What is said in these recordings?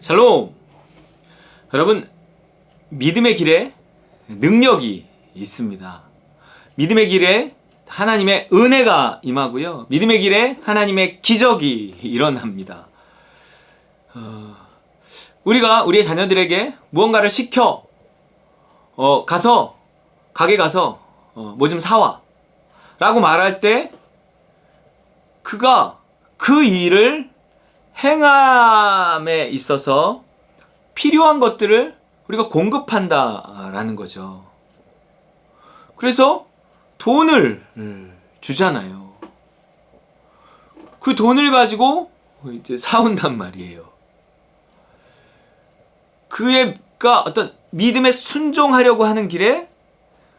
샬롬! 여러분, 믿음의 길에 능력이 있습니다. 믿음의 길에 하나님의 은혜가 임하고요. 믿음의 길에 하나님의 기적이 일어납니다. 우리가 우리의 자녀들에게 무언가를 시켜 가게 가서 뭐 좀 사와 라고 말할 때 그가 그 일을 행함에 있어서 필요한 것들을 우리가 공급한다라는 거죠. 그래서 돈을 주잖아요. 그 돈을 가지고 이제 사온단 말이에요. 그가 어떤 믿음에 순종하려고 하는 길에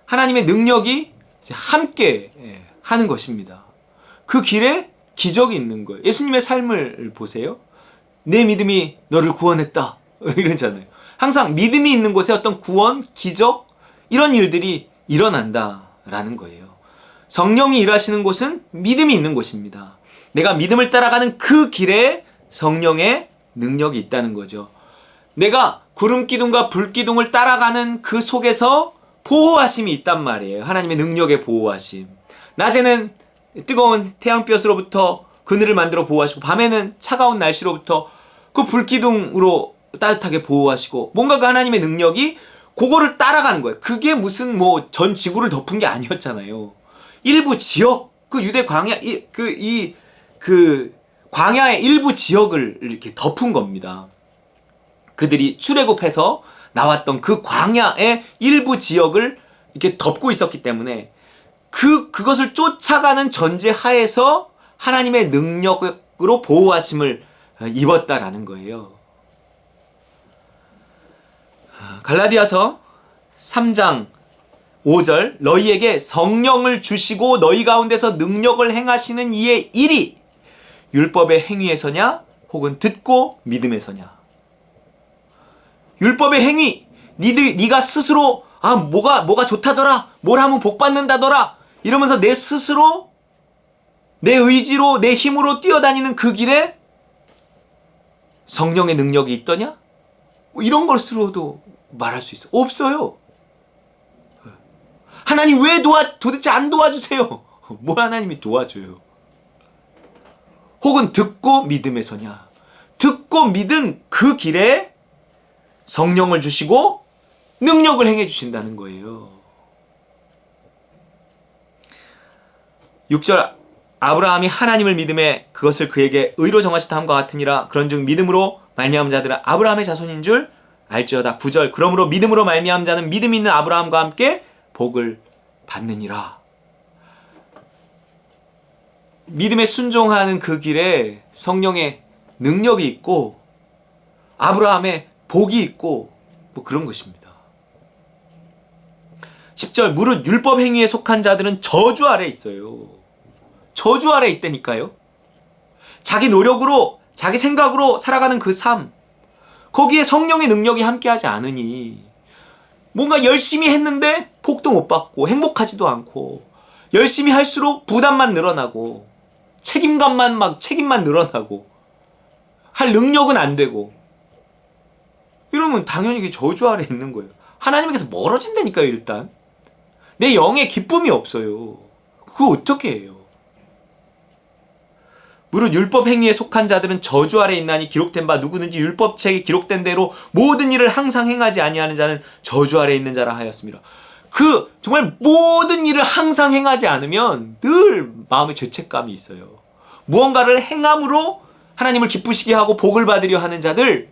하나님의 능력이 함께 하는 것입니다. 그 길에 기적이 있는 거예요. 예수님의 삶을 보세요. 내 믿음이 너를 구원했다 이러잖아요. 항상 믿음이 있는 곳에 어떤 구원, 기적 이런 일들이 일어난다라는 거예요. 성령이 일하시는 곳은 믿음이 있는 곳입니다. 내가 믿음을 따라가는 그 길에 성령의 능력이 있다는 거죠. 내가 구름기둥과 불기둥을 따라가는 그 속에서 보호하심이 있단 말이에요. 하나님의 능력의 보호하심. 낮에는 뜨거운 태양볕으로부터 그늘을 만들어 보호하시고 밤에는 차가운 날씨로부터 그 불기둥으로 따뜻하게 보호하시고 뭔가 그 하나님의 능력이 그거를 따라가는 거예요. 그게 무슨 뭐 전 지구를 덮은 게 아니었잖아요. 일부 지역, 그 유대 광야, 그 광야의 일부 지역을 이렇게 덮은 겁니다. 그들이 출애굽해서 나왔던 그 광야의 일부 지역을 이렇게 덮고 있었기 때문에 그것을 쫓아가는 전제 하에서 하나님의 능력으로 보호하심을 입었다라는 거예요. 갈라디아서 3장 5절 너희에게 성령을 주시고 너희 가운데서 능력을 행하시는 이의 일이 율법의 행위에서냐 혹은 듣고 믿음에서냐. 율법의 행위, 네가 스스로 뭐가 좋다더라, 뭘 하면 복 받는다더라 이러면서 내 스스로 내 의지로 내 힘으로 뛰어다니는 그 길에 성령의 능력이 있더냐? 뭐 이런 것으로도 말할 수 있어. 없어요. 하나님 왜 도대체 안 도와주세요? 뭘 하나님이 도와줘요? 혹은 듣고 믿음에서냐? 듣고 믿은 그 길에 성령을 주시고 능력을 행해 주신다는 거예요. 6절 아브라함이 하나님을 믿음에 그것을 그에게 의로 정하시다 함과 같으니라. 그런즉 믿음으로 말미암은 자들은 아브라함의 자손인 줄 알지어다. 9절 그러므로 믿음으로 말미암은 자는 믿음 있는 아브라함과 함께 복을 받느니라. 믿음에 순종하는 그 길에 성령의 능력이 있고 아브라함의 복이 있고 뭐 그런 것입니다. 10절 무릇 율법 행위에 속한 자들은 저주 아래 있어요. 저주 아래 있다니까요. 자기 노력으로 자기 생각으로 살아가는 그 삶 거기에 성령의 능력이 함께하지 않으니 뭔가 열심히 했는데 복도 못 받고 행복하지도 않고 열심히 할수록 부담만 늘어나고 책임만 늘어나고 할 능력은 안 되고 이러면 당연히 이게 저주 아래 있는 거예요. 하나님에게서 멀어진다니까요. 일단 내 영에 기쁨이 없어요. 그거 어떻게 해요? 무릇 율법 행위에 속한 자들은 저주 아래 있나니 기록된 바 누구든지 율법책에 기록된 대로 모든 일을 항상 행하지 아니하는 자는 저주 아래 있는 자라 하였습니다. 정말 모든 일을 항상 행하지 않으면 늘 마음에 죄책감이 있어요. 무언가를 행함으로 하나님을 기쁘시게 하고 복을 받으려 하는 자들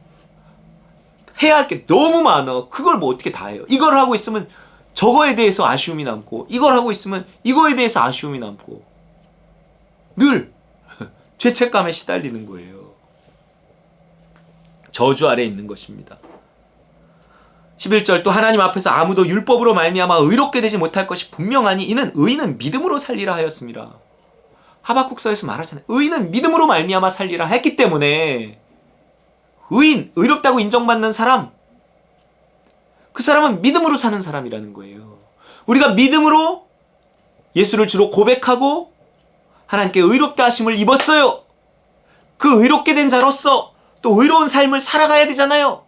해야 할 게 너무 많아. 그걸 뭐 어떻게 다 해요. 이걸 하고 있으면 저거에 대해서 아쉬움이 남고 이걸 하고 있으면 이거에 대해서 아쉬움이 남고 늘 죄책감에 시달리는 거예요. 저주 아래 있는 것입니다. 11절 또 하나님 앞에서 아무도 율법으로 말미암아 의롭게 되지 못할 것이 분명하니 이는 의인은 믿음으로 살리라 하였습니다. 하박국서에서 말하잖아요. 의인은 믿음으로 말미암아 살리라 했기 때문에 의롭다고 인정받는 사람 그 사람은 믿음으로 사는 사람이라는 거예요. 우리가 믿음으로 예수를 주로 고백하고 하나님께 의롭다 하심을 입었어요. 그 의롭게 된 자로서 또 의로운 삶을 살아가야 되잖아요.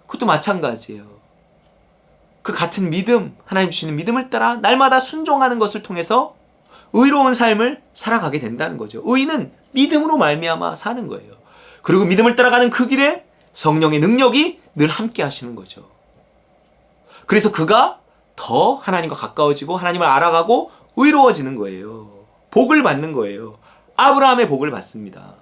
그것도 마찬가지예요. 그 같은 믿음, 하나님 주시는 믿음을 따라 날마다 순종하는 것을 통해서 의로운 삶을 살아가게 된다는 거죠. 의인은 믿음으로 말미암아 사는 거예요. 그리고 믿음을 따라가는 그 길에 성령의 능력이 늘 함께 하시는 거죠. 그래서 그가 더 하나님과 가까워지고 하나님을 알아가고 의로워지는 거예요. 복을 받는 거예요. 아브라함의 복을 받습니다.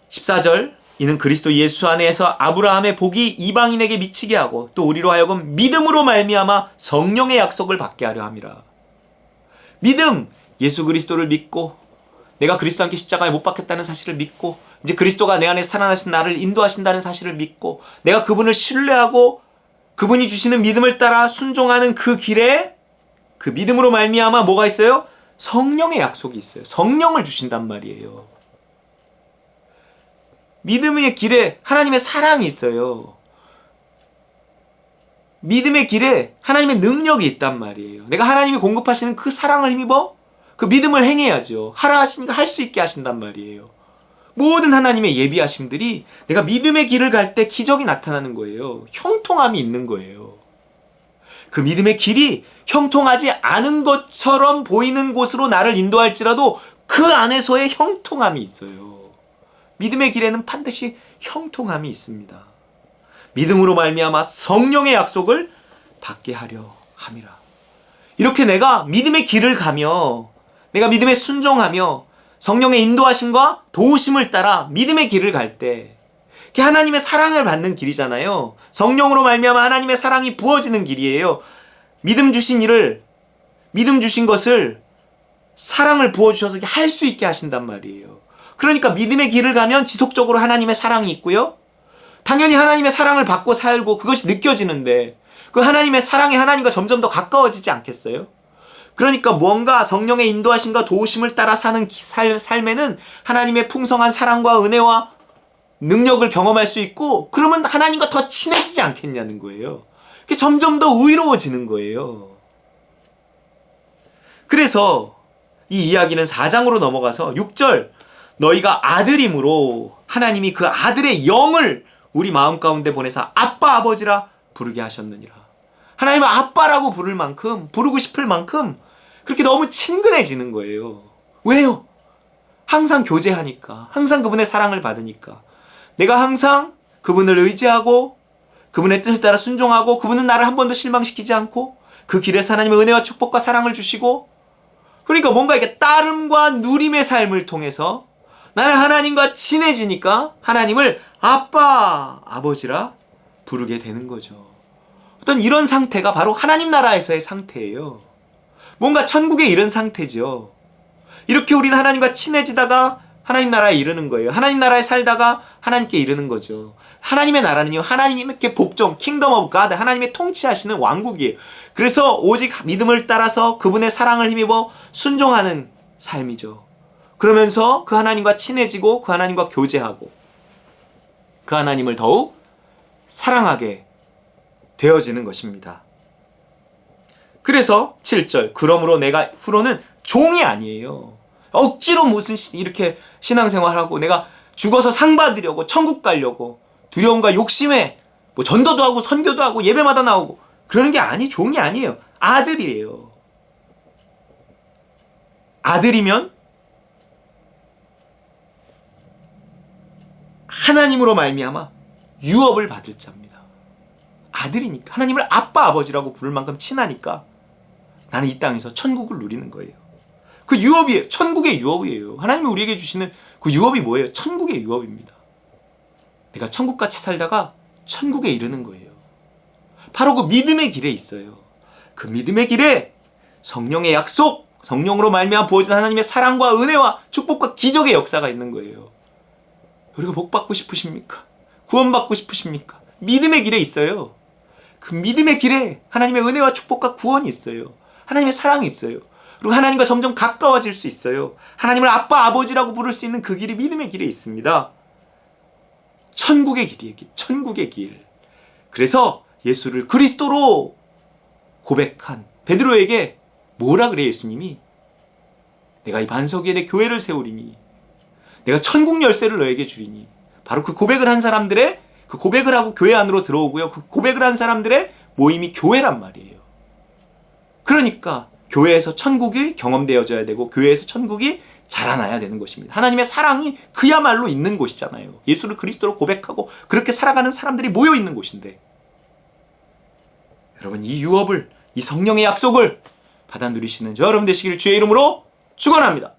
14절, 이는 그리스도 예수 안에서 아브라함의 복이 이방인에게 미치게 하고 또 우리로 하여금 믿음으로 말미암아 성령의 약속을 받게 하려 함이라. 믿음, 예수 그리스도를 믿고 내가 그리스도와 함께 십자가에 못 박혔다는 사실을 믿고 이제 그리스도가 내 안에 살아나신 나를 인도하신다는 사실을 믿고 내가 그분을 신뢰하고 그분이 주시는 믿음을 따라 순종하는 그 길에 그 믿음으로 말미암아 뭐가 있어요? 성령의 약속이 있어요. 성령을 주신단 말이에요. 믿음의 길에 하나님의 사랑이 있어요. 믿음의 길에 하나님의 능력이 있단 말이에요. 내가 하나님이 공급하시는 그 사랑을 힘입어 그 믿음을 행해야죠. 하라 하시니까 할 수 있게 하신단 말이에요. 모든 하나님의 예비하심들이 내가 믿음의 길을 갈 때 기적이 나타나는 거예요. 형통함이 있는 거예요. 그 믿음의 길이 형통하지 않은 것처럼 보이는 곳으로 나를 인도할지라도 그 안에서의 형통함이 있어요. 믿음의 길에는 반드시 형통함이 있습니다. 믿음으로 말미암아 성령의 약속을 받게 하려 함이라. 이렇게 내가 믿음의 길을 가며 내가 믿음에 순종하며 성령의 인도하심과 도우심을 따라 믿음의 길을 갈 때 그게 하나님의 사랑을 받는 길이잖아요. 성령으로 말미암아 하나님의 사랑이 부어지는 길이에요. 믿음 주신 일을, 믿음 주신 것을 사랑을 부어주셔서 할 수 있게 하신단 말이에요. 그러니까 믿음의 길을 가면 지속적으로 하나님의 사랑이 있고요. 당연히 하나님의 사랑을 받고 살고 그것이 느껴지는데 그 하나님의 사랑이 하나님과 점점 더 가까워지지 않겠어요? 그러니까 뭔가 성령의 인도하심과 도우심을 따라 사는 삶에는 하나님의 풍성한 사랑과 은혜와 능력을 경험할 수 있고 그러면 하나님과 더 친해지지 않겠냐는 거예요. 점점 더 의로워지는 거예요. 그래서 이 이야기는 4장으로 넘어가서 6절, 너희가 아들임으로 하나님이 그 아들의 영을 우리 마음 가운데 보내사 아빠 아버지라 부르게 하셨느니라. 하나님을 아빠라고 부를 만큼, 부르고 싶을 만큼 그렇게 너무 친근해지는 거예요. 왜요? 항상 교제하니까, 항상 그분의 사랑을 받으니까. 내가 항상 그분을 의지하고 그분의 뜻을 따라 순종하고 그분은 나를 한 번도 실망시키지 않고 그 길에서 하나님의 은혜와 축복과 사랑을 주시고 그러니까 뭔가 이렇게 따름과 누림의 삶을 통해서 나는 하나님과 친해지니까 하나님을 아빠, 아버지라 부르게 되는 거죠. 어떤 이런 상태가 바로 하나님 나라에서의 상태예요. 뭔가 천국에 이른 상태죠. 이렇게 우리는 하나님과 친해지다가 하나님 나라에 이르는 거예요. 하나님 나라에 살다가 하나님께 이르는 거죠. 하나님의 나라는요, 하나님의 복종, 킹덤 오브 갓, 하나님의 통치하시는 왕국이에요. 그래서 오직 믿음을 따라서 그분의 사랑을 힘입어 순종하는 삶이죠. 그러면서 그 하나님과 친해지고 그 하나님과 교제하고 그 하나님을 더욱 사랑하게 되어지는 것입니다. 그래서 7절, 그러므로 내가 후로는 종이 아니에요. 억지로 무슨 이렇게 신앙생활하고 내가 죽어서 상 받으려고 천국 가려고 두려움과 욕심에 뭐 전도도 하고 선교도 하고 예배마다 나오고 그러는 게 종이 아니에요. 아들이에요. 아들이면 하나님으로 말미암아 유업을 받을 자입니다. 아들이니까 하나님을 아빠 아버지라고 부를 만큼 친하니까 나는 이 땅에서 천국을 누리는 거예요. 그 유업이에요. 천국의 유업이에요. 하나님이 우리에게 주시는 그 유업이 뭐예요? 천국의 유업입니다. 내가 천국같이 살다가 천국에 이르는 거예요. 바로 그 믿음의 길에 있어요. 그 믿음의 길에 성령의 약속, 성령으로 말미암아 부어진 하나님의 사랑과 은혜와 축복과 기적의 역사가 있는 거예요. 우리가 복 받고 싶으십니까? 구원받고 싶으십니까? 믿음의 길에 있어요. 그 믿음의 길에 하나님의 은혜와 축복과 구원이 있어요. 하나님의 사랑이 있어요. 그리고 하나님과 점점 가까워질 수 있어요. 하나님을 아빠, 아버지라고 부를 수 있는 그 길이 믿음의 길에 있습니다. 천국의 길이에요. 천국의 길. 그래서 예수를 그리스도로 고백한 베드로에게 뭐라 그래요, 예수님이? 내가 이 반석 위에 내 교회를 세우리니 내가 천국 열쇠를 너에게 주리니. 바로 그 고백을 한 사람들의, 그 고백을 하고 교회 안으로 들어오고요. 그 고백을 한 사람들의 모임이 교회란 말이에요. 그러니까 교회에서 천국이 경험되어져야 되고 교회에서 천국이 자라나야 되는 것입니다. 하나님의 사랑이 그야말로 있는 곳이잖아요. 예수를 그리스도로 고백하고 그렇게 살아가는 사람들이 모여 있는 곳인데, 여러분 이 유업을, 이 성령의 약속을 받아 누리시는 저 여러분 되시기를 주의 이름으로 축원합니다.